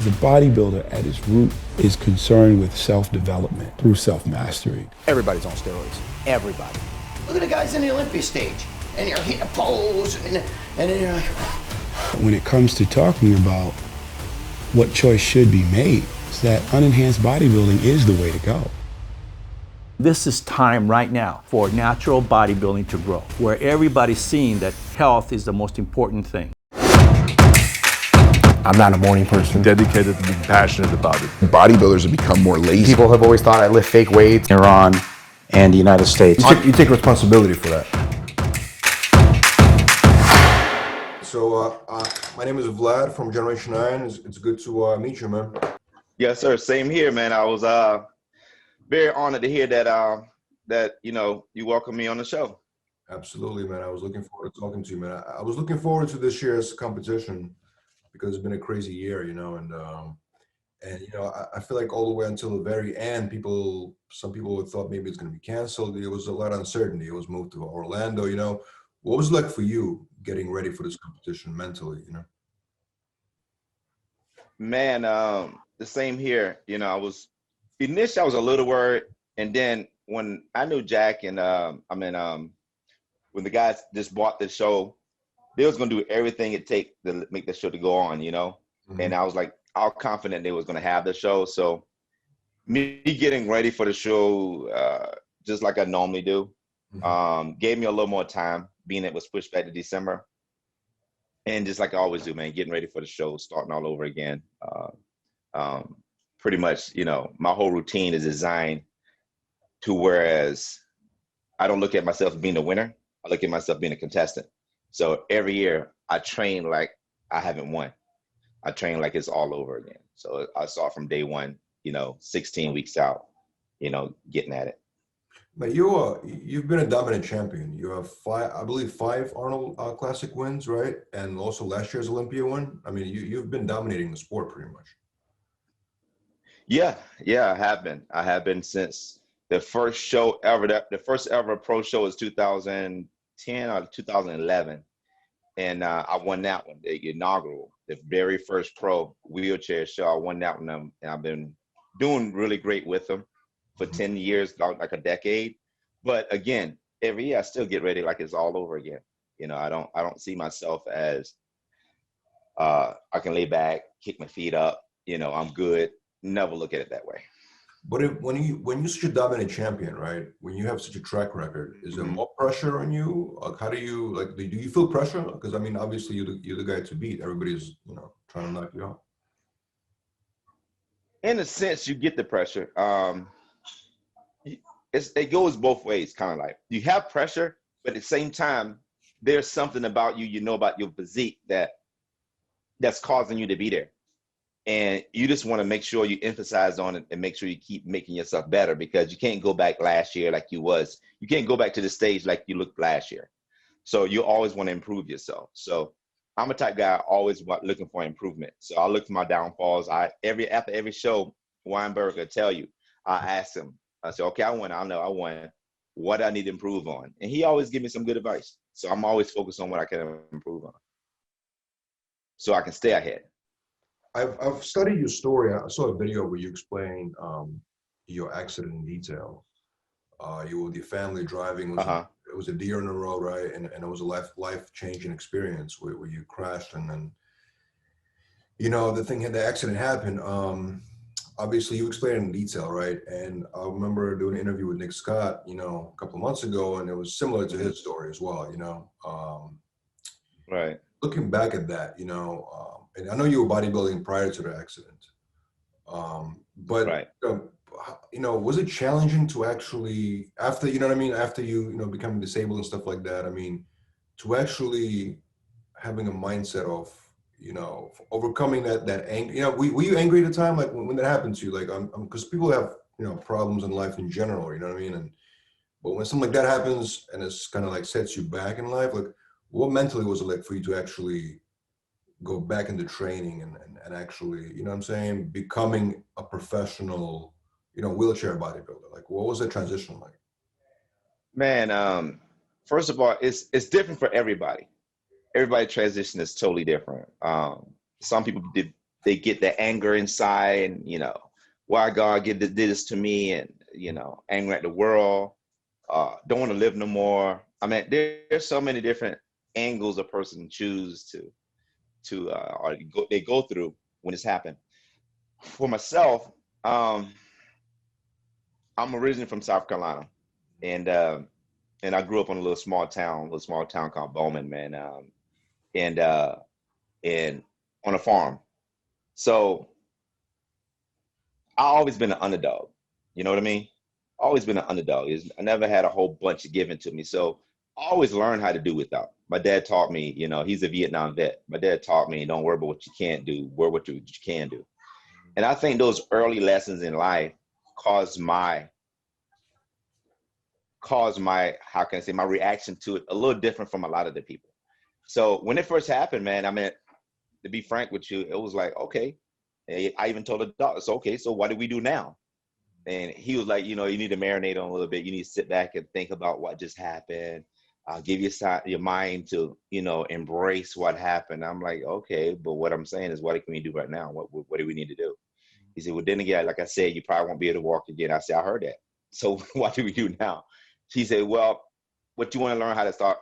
The bodybuilder at its root is concerned with self-development through self-mastery. Everybody's on steroids. Everybody. Look at the guys in the Olympia stage, and you're hitting a pose, and then you're like... When it comes to talking about what choice should be made, is that unenhanced bodybuilding is the way to go. This is time right now for natural bodybuilding to grow, where everybody's seeing that health is the most important thing. I'm not a morning person. Dedicated to being passionate about it. Bodybuilders have become more lazy. People have always thought I lift fake weights. Iran and the United States. You take responsibility for that. So, my name is Vlad from Generation 9. It's good to meet you, man. Yes, sir. Same here, man. I was very honored to hear that you welcomed me on the show. Absolutely, man. I was looking forward to talking to you, man. I was looking forward to this year's competition because it's been a crazy year, and I feel like all the way until the very end, some people thought maybe it's going to be canceled. There was a lot of uncertainty. It was moved to Orlando. What was it like for you getting ready for this competition mentally? Man, the same here. Initially I was a little worried, and then when I knew Jack and when the guys just bought the show, they was gonna do everything it take to make the show to go on, Mm-hmm. And I was like, all confident they was gonna have the show. So me getting ready for the show, just like I normally do, Mm-hmm. gave me a little more time, being it was pushed back to December. And just like I always do, man, getting ready for the show, starting all over again. Pretty much, my whole routine is designed to whereas I don't look at myself as being a winner. I look at myself being a contestant. So every year I train like I haven't won. I train like it's all over again. So I start from day one, 16 weeks out, getting at it. But you've been a dominant champion. You have five Arnold Classic wins, right? And also last year's Olympia win. I mean, you've been dominating the sport pretty much. Yeah, I have been. I have been since the first show ever. The first ever pro show was 2010 or 2011, and I won that one, the inaugural, the very first pro wheelchair show. I won that one, and I've been doing really great with them for 10 years, like a decade. But again, every year I still get ready like it's all over again. I don't see myself as I can lay back, kick my feet up. I'm good. Never look at it that way. But when you're such a dominant champion, right? When you have such a track record, is there more pressure on you? Like, how do you feel pressure? Because I mean, obviously you're the guy to beat. Everybody's trying to knock you out. In a sense, you get the pressure. It goes both ways, kind of like you have pressure, but at the same time, there's something about you, about your physique that's causing you to be there. And you just want to make sure you emphasize on it and make sure you keep making yourself better, because you can't go back last year like you was. You can't go back to the stage like you looked last year. So you always want to improve yourself. So I'm a type guy always looking for improvement. So I look for my downfalls. After every show, Weinberg will tell you, I ask him, I say, okay, I won. I know I won. What do I need to improve on? And he always give me some good advice. So I'm always focused on what I can improve on, so I can stay ahead. I've studied your story. I saw a video where you explain your accident in detail. You were with your family driving. It was a deer in the road, right? And it was a life-changing experience where you crashed, and then the accident happened. Obviously, you explained it in detail, right? And I remember doing an interview with Nick Scott, a couple of months ago, and it was similar to his story as well. Right. Looking back at that, and I know you were bodybuilding prior to the accident, but right. Was it challenging to actually, after after you becoming disabled and stuff like that? I mean, to actually having a mindset of overcoming that anger. Were you angry at the time, like when that happened to you? Like, because people have problems in life in general, but when something like that happens and it's kind of like sets you back in life, like what mentally was it like for you to actually go back into training and actually, becoming a professional, wheelchair bodybuilder? Like, what was that transition like? Man, first of all, it's different for everybody. Everybody's transition is totally different. Some people they get the anger inside, and why God did this to me, and anger at the world, don't want to live no more. I mean, there's so many different angles a person choose or they go through when this happened. For myself, I'm originally from South Carolina, and I grew up in a little small town called Bowman, man, and on a farm. So I always been an underdog. You know what I mean? Always been an underdog. I never had a whole bunch given to me. So I always learned how to do without. My dad taught me, he's a Vietnam vet. My dad taught me, don't worry about what you can't do, worry about what you can do. And I think those early lessons in life caused my, how can I say, my reaction to it a little different from a lot of the people. So when it first happened, man, I mean, to be frank with you, it was like, okay. I even told the doctor, so, okay, so what do we do now? And he was like, you need to marinate on a little bit. You need to sit back and think about what just happened. Give your mind to, embrace what happened. I'm like, okay, but what I'm saying is, what can we do right now? What do we need to do? He said, well, then again, like I said, you probably won't be able to walk again. I said, I heard that. So what do we do now? She said, well, what you want to learn how to start,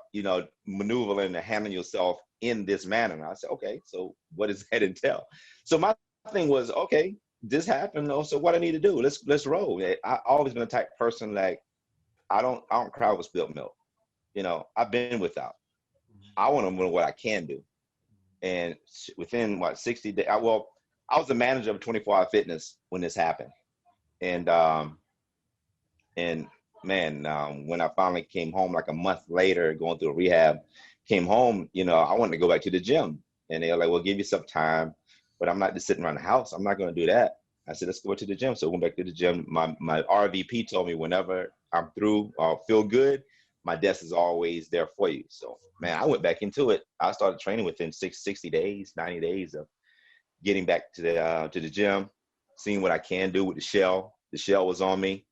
maneuvering and handling yourself in this manner. And I said, okay, so what does that entail? So my thing was, okay, this happened. So what I need to do? Let's roll. I always been a type of person, like, I don't cry with spilled milk. I've been without. I want to know what I can do. And within 60 days, I was the manager of 24-hour fitness when this happened. And man, when I finally came home, like a month later, going through a rehab, came home, I wanted to go back to the gym. And they were like, well, give you some time, but I'm not just sitting around the house. I'm not going to do that. I said, let's go to the gym. So I went back to the gym. My RVP told me, whenever I'm through or feel good, my desk is always there for you. So, man, I went back into it. I started training within 60 days, 90 days of getting back to the gym, seeing what I can do with the shell. The shell was on me.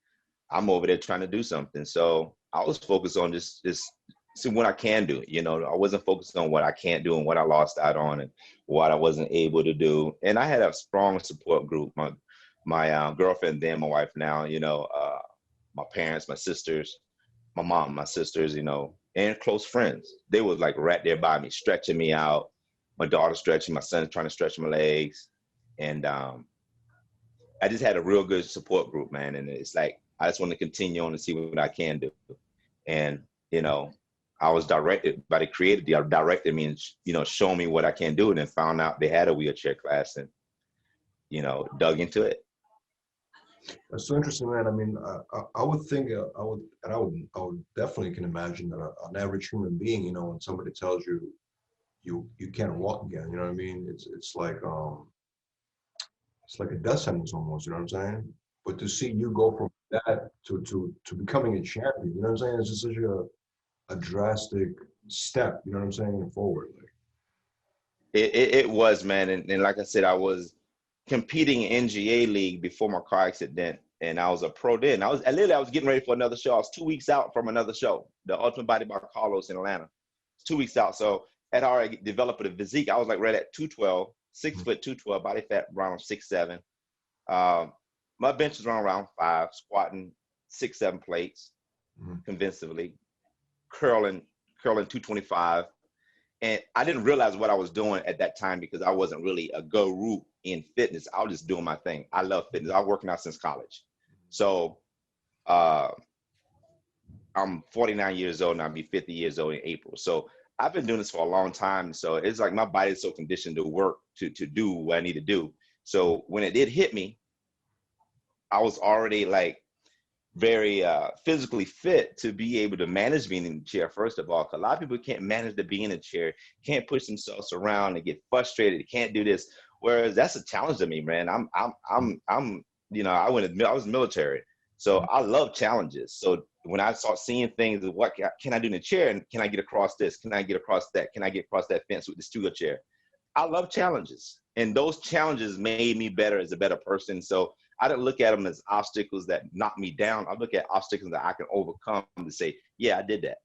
I'm over there trying to do something. So I was focused on just see what I can do. I wasn't focused on what I can't do and what I lost out on and what I wasn't able to do. And I had a strong support group. My girlfriend, then my wife now, my parents, my sisters, my mom, my sisters, and close friends. They was like right there by me, stretching me out. My daughter stretching, my son trying to stretch my legs. And I just had a real good support group, man. And it's like, I just want to continue on and see what I can do. And, I was directed by the creator. They directed me and, showing me what I can do, and then found out they had a wheelchair class and, dug into it. That's so interesting, man. I mean, I would think, I would definitely can imagine that an average human being, when somebody tells you, you can't walk again, you know what I mean? It's like a death sentence almost, you know what I'm saying? But to see you go from that to becoming a champion, you know what I'm saying? It's just such a drastic step, you know what I'm saying, forward. Like, it was, man. And like I said, I was competing in NGA League before my car accident, and I was a pro then. I was getting ready for another show. I was 2 weeks out from another show, the Ultimate Body by Carlos in Atlanta. 2 weeks out. So I had already developed a physique. I was like right at 212, 6 foot 212, body fat around 6'7". My bench was around 5, squatting 6-7 plates convincingly, curling 225. And I didn't realize what I was doing at that time because I wasn't really a guru in fitness. I was just doing my thing. I love fitness. I was working out since college. So I'm 49 years old and I'll be 50 years old in April. So I've been doing this for a long time. So it's like my body is so conditioned to work, to do what I need to do. So when it did hit me, I was already like very physically fit to be able to manage being in the chair, first of all. 'Cause a lot of people can't manage to be in a chair, can't push themselves around, and get frustrated, can't do this. Whereas that's a challenge to me, man. I was military. So I love challenges. So when I start seeing things of what can I do in a chair, and can I get across this? Can I get across that? Can I get across that fence with the studio chair? I love challenges. And those challenges made me better as a better person. So I didn't look at them as obstacles that knock me down. I look at obstacles that I can overcome to say, yeah, I did that.